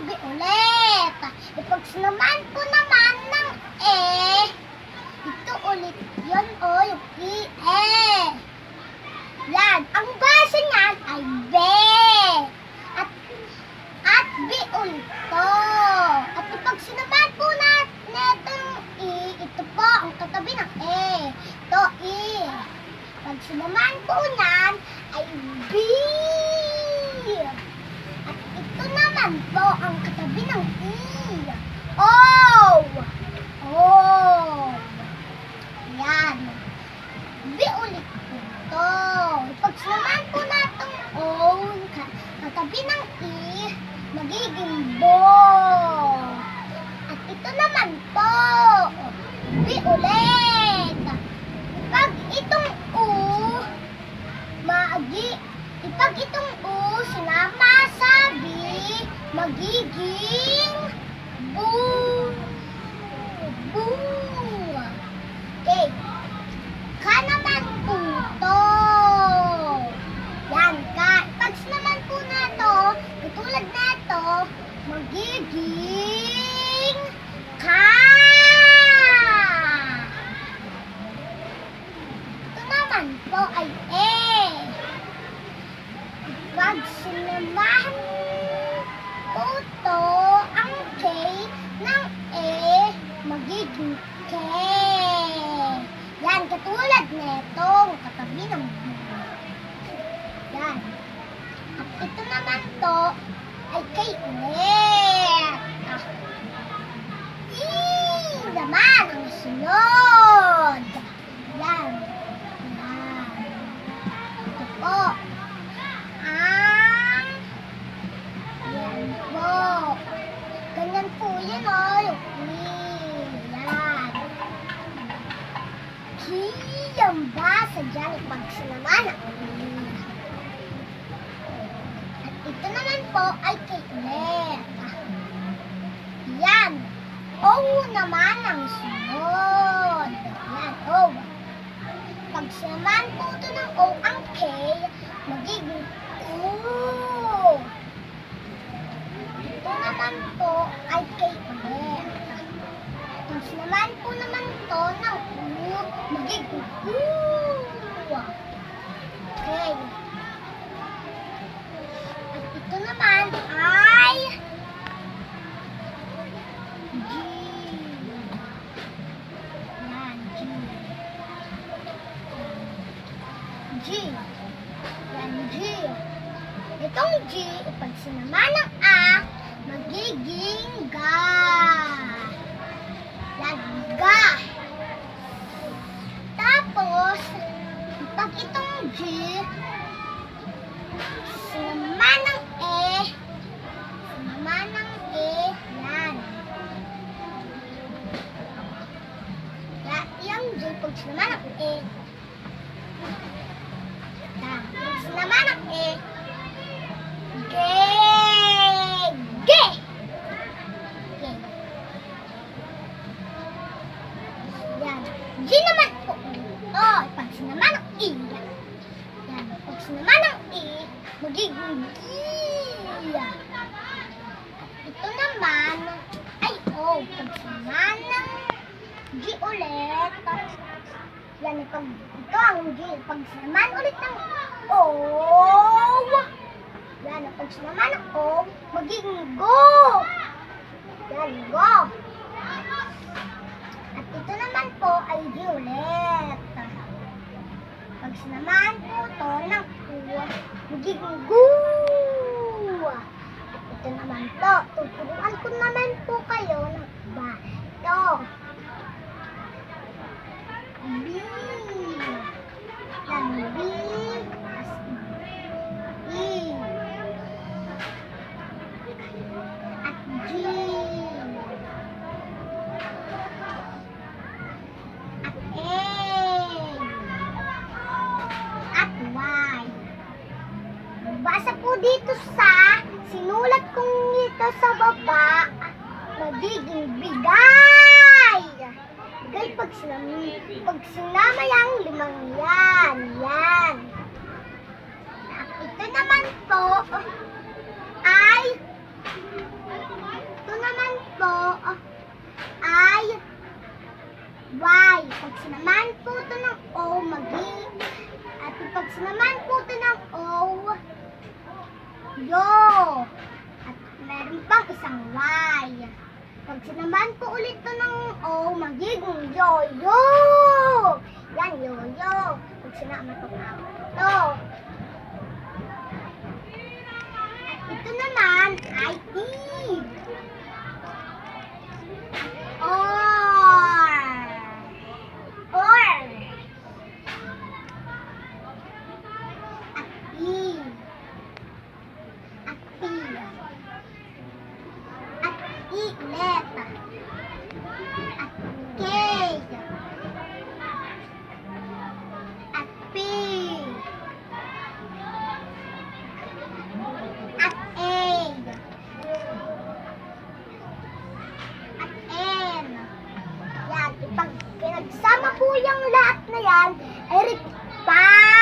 B ulit. Pag sinamaan po naman ng E, ito ulit yun o, yung E. Yan, ang base niyan ay B. At B ulit to. At pag sinamaan po netong E, ito po ang katabi ng E. Ito E. Pag sinamaan po niyan ay B. At ito naman po ang katabi ng E. O. O. Yan. B ulit po ito. Pag sinamaan po natong O, katabi ng E, magiging Bo. At ito naman po, B ulit. Pag itong U, pag itong U sinama sa B, magiging Bu. Bu. Okay. Ka naman po to. Yan, ka. Pag naman po na to, katulad na to, magiging ka. Ito naman po ay E. Pag sinamahan po to, ang K ng E, magiging K. Yan, katulad netong katabi ng B. Yan. At ito naman to ay K ulit. E naman ang sunod. Yan. Yan. Ito po. Yan po. Ganyan po yun o. Yung E. Yan. Kiyang basa dyan pag sinamaan ang E. At ito naman po ay K ulit. Yan. O naman ang sunod. Yan. O. Pag sinamaan po ito ng O ang K, magiging O. Ito naman po ay K ulit. Pag sinamaan po naman ito ng U, magiging U. Okay. At ito naman ay G. Yan, G. G. Yan, G. Itong G, pag sinamaan ng A, magiging ga. Yan, ga. Tapos, pag itong G, sinamaan ng E, yan. Yung G, pag sinamaan ng E, yan. Pag sinamaan ng E, G. G. G. Yan. G naman po. Oh, pag sinamaan ng E, yan. Pag sinamaan ng E, magiging G. Ito naman ay O. Pag sinamaan ng G ulit, yan. Ito ang G. Pag sinamaan ulit ng O, yan. Pag sinamaan ng O, magiging Go. Yan, Go. At ito naman po ay G ulit. Pag sinamaan po ito ng U, magiging Gu. At ito naman po, tuturuan ko naman po kayo ng iba. Ito. B. Yan, B. E. At G. At A. At Y. Basa po dito sa sinulat kong ito sa baba, magiging bigay. Bigay pag sinama yung limang yan. Yan. At ito naman po ay pag sinamaan po ito ng O, at pag sinamaan po ito ng O, yo. At meron pang isang Y. Pag sinamaan po ulit ito ng O, magiging yo-yo. Yan, yo-yo. Pag sinama ito na ito. At ito naman ay E. Or. At E. At P. At E ulit. At K. At P. At A. At N. Yan, pag pinagsama po yung lahat na yan, ay 5.